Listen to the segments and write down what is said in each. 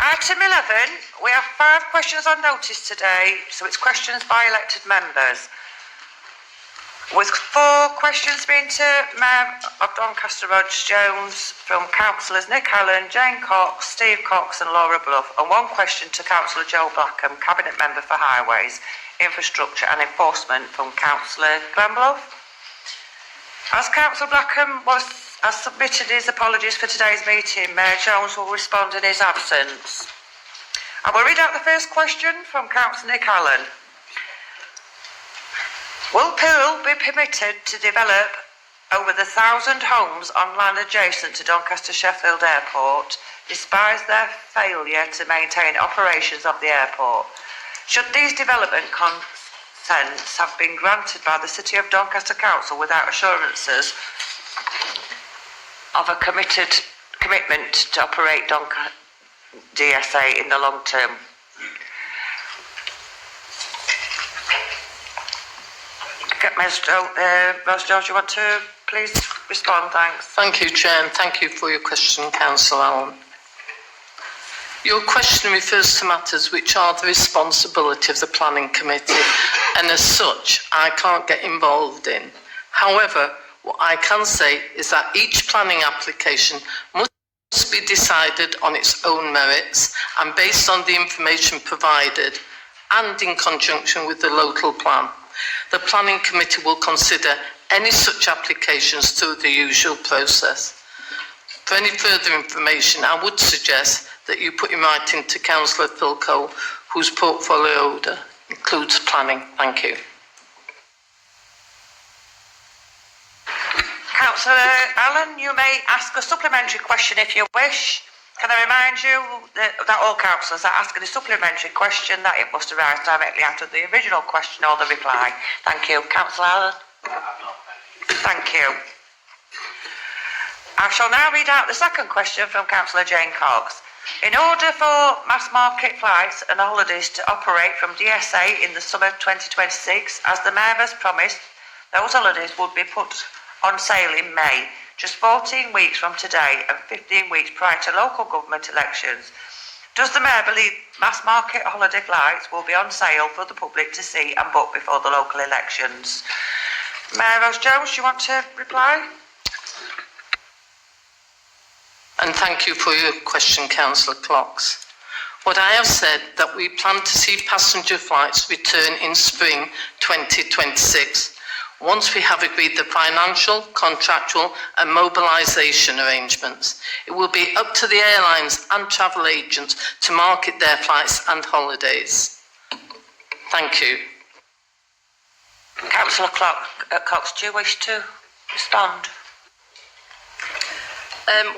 Item 11, we have 5 questions on notice today, so it's questions by elected members. With 4 questions being to Mayor of Doncaster Jones from Councillors Nick Allen, Jane Cox, Steve Cox and Laura Bluff, and 1 question to Councillor Joe Blackham, Cabinet Member for Highways, Infrastructure and Enforcement from Councillor Glenn Bluff. As Councillor Blackham has submitted his apologies for today's meeting, Mayor Jones will respond in his absence. I will read out the first question from Councillor Nick Allen. Will Poole be permitted to develop over the 1,000 homes on land adjacent to Doncaster Sheffield Airport, despite their failure to maintain operations of the airport? Should these development consents have been granted by the City of Doncaster Council without assurances of a commitment to operate DSA in the long term? Ms Jones, you want to please respond? Thanks. Thank you, Chair, and thank you for your question, Councillor Allen. Your question refers to matters which are the responsibility of the Planning Committee, and as such, I can't get involved in. However, what I can say is that each planning application must be decided on its own merits and based on the information provided and in conjunction with the local plan. The Planning Committee will consider any such applications through the usual process. For any further information, I would suggest that you put in writing to Councillor Philco, whose portfolio includes planning. Thank you. Councillor Allen, you may ask a supplementary question if you wish. Can I remind you that all councillors are asking a supplementary question that it must arise directly after the original question or the reply. Thank you. Councillor Allen? Thank you. I shall now read out the second question from Councillor Jane Cox. In order for mass market flights and holidays to operate from DSA in the summer 2026, as the Mayor has promised, those holidays would be put on sale in May, just 14 weeks from today and 15 weeks prior to local government elections. Does the Mayor believe mass market holiday flights will be on sale for the public to see and book before the local elections? Mayor Jones, do you want to reply? And thank you for your question, Councillor Cox. What I have said that we plan to see passenger flights return in spring 2026. Once we have agreed the financial, contractual and mobilisation arrangements, it will be up to the airlines and travel agents to market their flights and holidays. Thank you. Councillor Cox, do you wish to respond?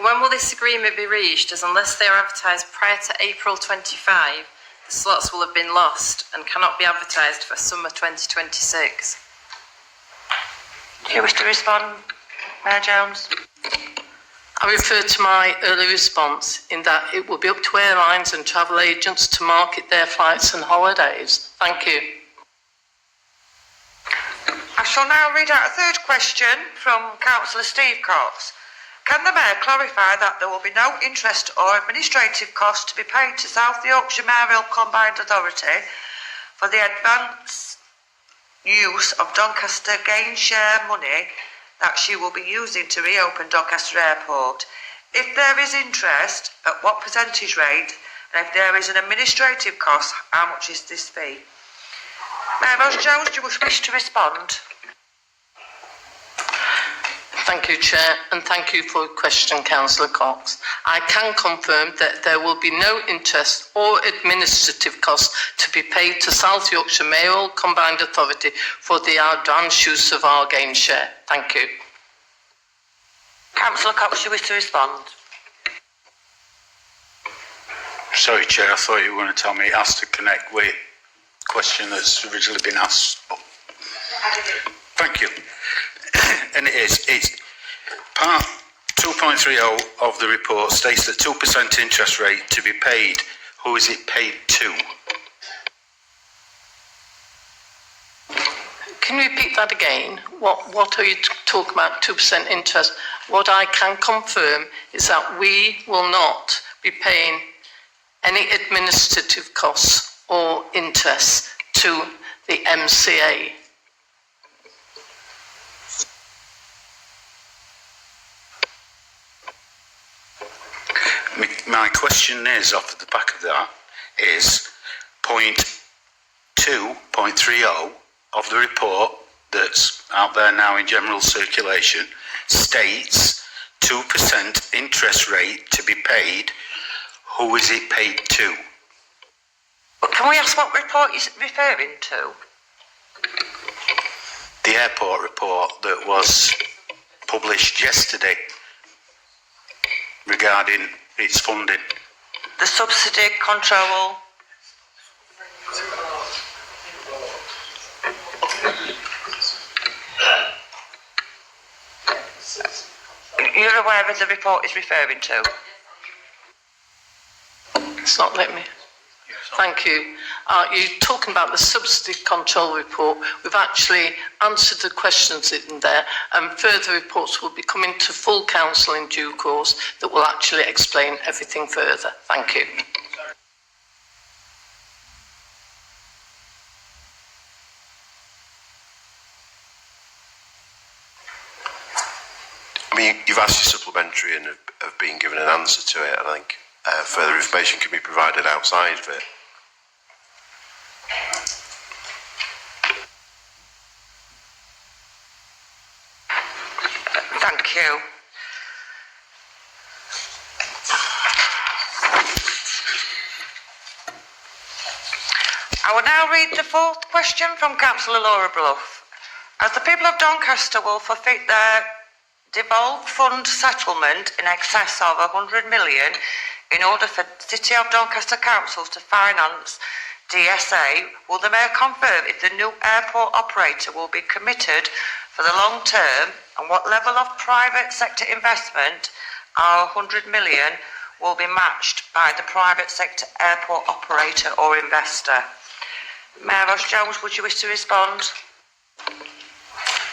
When will this agreement be reached, as unless they are advertised prior to April 25, the slots will have been lost and cannot be advertised for summer 2026. Do you wish to respond, Mayor Jones? I refer to my early response in that it will be up to airlines and travel agents to market their flights and holidays. Thank you. I shall now read out a third question from Councillor Steve Cox. Can the Mayor clarify that there will be no interest or administrative cost to be paid to South Yorkshire Mayoral Combined Authority for the advance use of Doncaster gain share money that she will be using to reopen Doncaster Airport? If there is interest, at what percentage rate? And if there is an administrative cost, how much is this fee? Mayor Jones, do you wish to respond? Thank you, Chair, and thank you for your question, Councillor Cox. I can confirm that there will be no interest or administrative costs to be paid to South Yorkshire Mayoral Combined Authority for the advance use of our gain share. Thank you. Councillor Cox, you wish to respond? Sorry, Chair, I thought you were going to tell me it has to connect with the question that's originally been asked. Thank you. And it's part 2.30 of the report states that 2% interest rate to be paid. Who is it paid to? Can you repeat that again? What are you talking about, 2% interest? What I can confirm is that we will not be paying any any administrative costs or interest to the MCA. My question is, off the back of that, is point 2.30 of the report that's out there now in general circulation states 2% interest rate to be paid. Who is it paid to? But can we ask what report is referring to? The airport report that was published yesterday regarding its funding. The subsidy control. You're aware of the report is referring to? It's not letting me. Thank you. You're talking about the subsidy control report. We've actually answered the questions in there, and further reports will be coming to full council in due course that will actually explain everything further. Thank you. I mean, you've asked your supplementary and have been given an answer to it. I think further information can be provided outside of it. Thank you. I will now read the fourth question from Councillor Laura Bluff. As the people of Doncaster will forfeit their devolved fund settlement in excess of 100 million in order for the City of Doncaster Council to finance DSA, will the Mayor confirm if the new airport operator will be committed for the long term and what level of private sector investment, our 100 million, will be matched by the private sector airport operator or investor? Mayor Ross-Jones, would you wish to respond?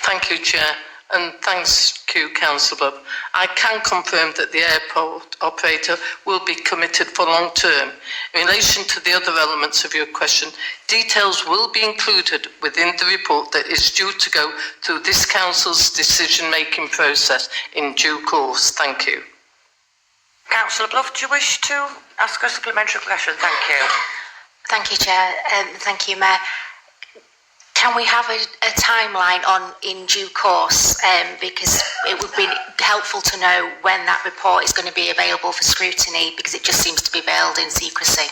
Thank you, Chair, and thanks to Councillor Bluff. I can confirm that the airport operator will be committed for long term. In relation to the other elements of your question, details will be included within the report that is due to go through this Council's decision-making process in due course. Thank you. Councillor Bluff, do you wish to ask a supplementary question? Thank you. Thank you, Chair. Thank you, Mayor. Can we have a timeline on in due course? Because it would be helpful to know when that report is going to be available for scrutiny, because it just seems to be veiled in secrecy.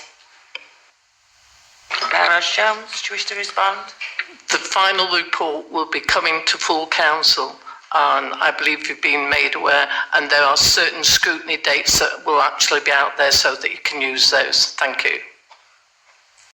Mayor Ross-Jones, do you wish to respond? The final report will be coming to full council, and I believe you've been made aware, and there are certain scrutiny dates that will actually be out there so that you can use those. Thank you.